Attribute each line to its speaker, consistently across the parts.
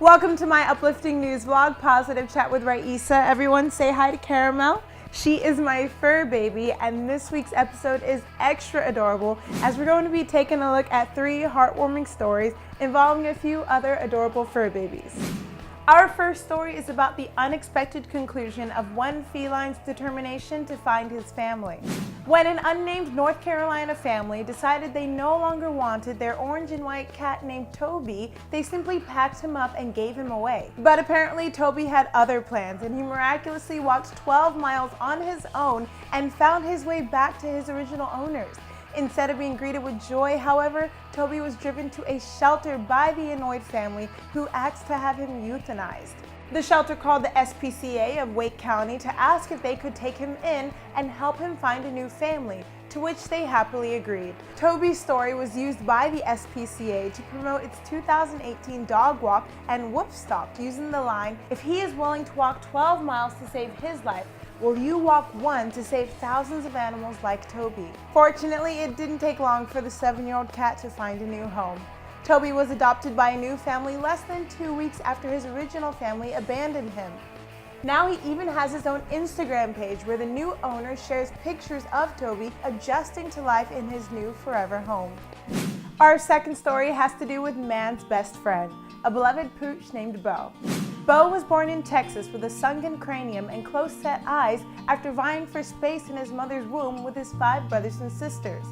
Speaker 1: Welcome to my uplifting news vlog, Positive Chat with Raisa. Everyone say hi to Caramel. She is my fur baby, and this week's episode is extra adorable as we're going to be taking a look at 3 heartwarming stories involving a few other adorable fur babies. Our first story is about the unexpected conclusion of one feline's determination to find his family. When an unnamed North Carolina family decided they no longer wanted their orange and white cat named Toby, they simply packed him up and gave him away. But apparently Toby had other plans, and he miraculously walked 12 miles on his own and found his way back to his original owners. Instead of being greeted with joy, however, Toby was driven to a shelter by the annoyed family who asked to have him euthanized. The shelter called the SPCA of Wake County to ask if they could take him in and help him find a new family, to which they happily agreed. Toby's story was used by the SPCA to promote its 2018 dog walk and Whoop Stopped, using the line, "If he is willing to walk 12 miles to save his life, will you walk one to save thousands of animals like Toby?" Fortunately, it didn't take long for the 7-year-old cat to find a new home. Toby was adopted by a new family less than 2 weeks after his original family abandoned him. Now he even has his own Instagram page where the new owner shares pictures of Toby adjusting to life in his new forever home. Our second story has to do with man's best friend, a beloved pooch named Bo. Bo was born in Texas with a sunken cranium and close-set eyes after vying for space in his mother's womb with his 5 brothers and sisters.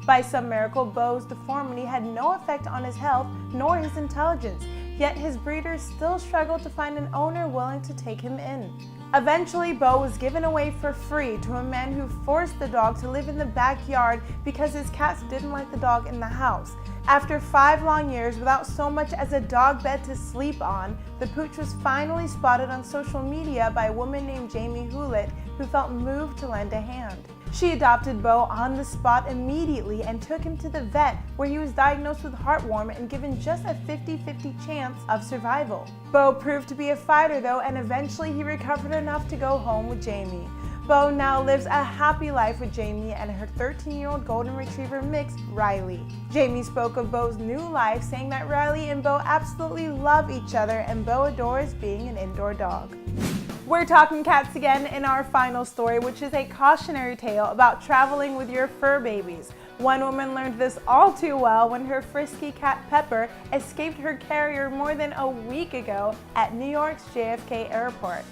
Speaker 1: By some miracle, Bo's deformity had no effect on his health nor his intelligence, yet his breeders still struggled to find an owner willing to take him in. Eventually, Bo was given away for free to a man who forced the dog to live in the backyard because his cats didn't like the dog in the house. After 5 long years without so much as a dog bed to sleep on, the pooch was finally spotted on social media by a woman named Jamie Hewlett, who felt moved to lend a hand. She adopted Bo on the spot immediately and took him to the vet, where he was diagnosed with heartworm and given just a 50-50 chance of survival. Bo proved to be a fighter though, and eventually he recovered enough to go home with Jamie. Bo now lives a happy life with Jamie and her 13-year-old golden retriever mix, Riley. Jamie spoke of Bo's new life, saying that Riley and Bo absolutely love each other and Bo adores being an indoor dog. We're talking cats again in our final story, which is a cautionary tale about traveling with your fur babies. One woman learned this all too well when her frisky cat Pepper escaped her carrier more than a week ago at New York's JFK airport.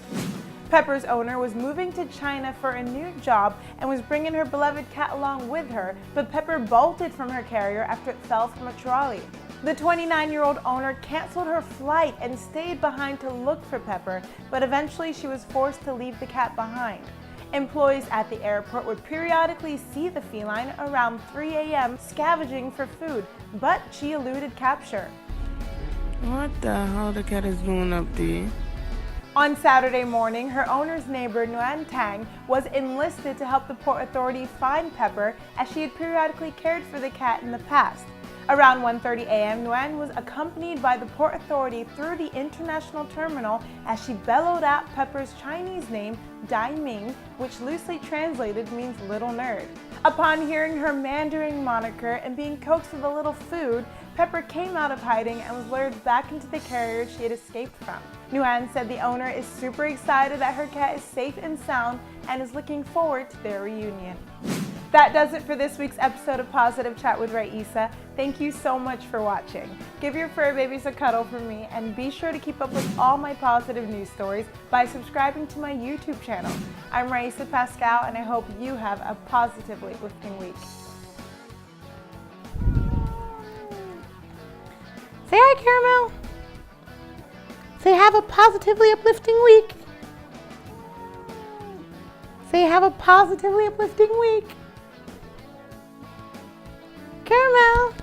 Speaker 1: Pepper's owner was moving to China for a new job and was bringing her beloved cat along with her, but Pepper bolted from her carrier after it fell from a trolley. The 29-year-old owner canceled her flight and stayed behind to look for Pepper, but eventually she was forced to leave the cat behind. Employees at the airport would periodically see the feline around 3 a.m. scavenging for food, but she eluded capture.
Speaker 2: What the hell the cat is doing up there?
Speaker 1: On Saturday morning, her owner's neighbor, Nguyen Tang, was enlisted to help the Port Authority find Pepper, as she had periodically cared for the cat in the past. Around 1:30 a.m., Nguyen was accompanied by the Port Authority through the international terminal as she bellowed out Pepper's Chinese name, Dai Ming, which loosely translated means little nerd. Upon hearing her Mandarin moniker and being coaxed with a little food, Pepper came out of hiding and was lured back into the carrier she had escaped from. Nguyen said the owner is super excited that her cat is safe and sound and is looking forward to their reunion. That does it for this week's episode of Positive Chat with Raisa. Thank you so much for watching. Give your fur babies a cuddle from me, and be sure to keep up with all my positive news stories by subscribing to my YouTube channel. I'm Raisa Pascal, and I hope you have a positively uplifting week. Say hi, Caramel. Say have a positively uplifting week. Say have a positively uplifting week. Caramel.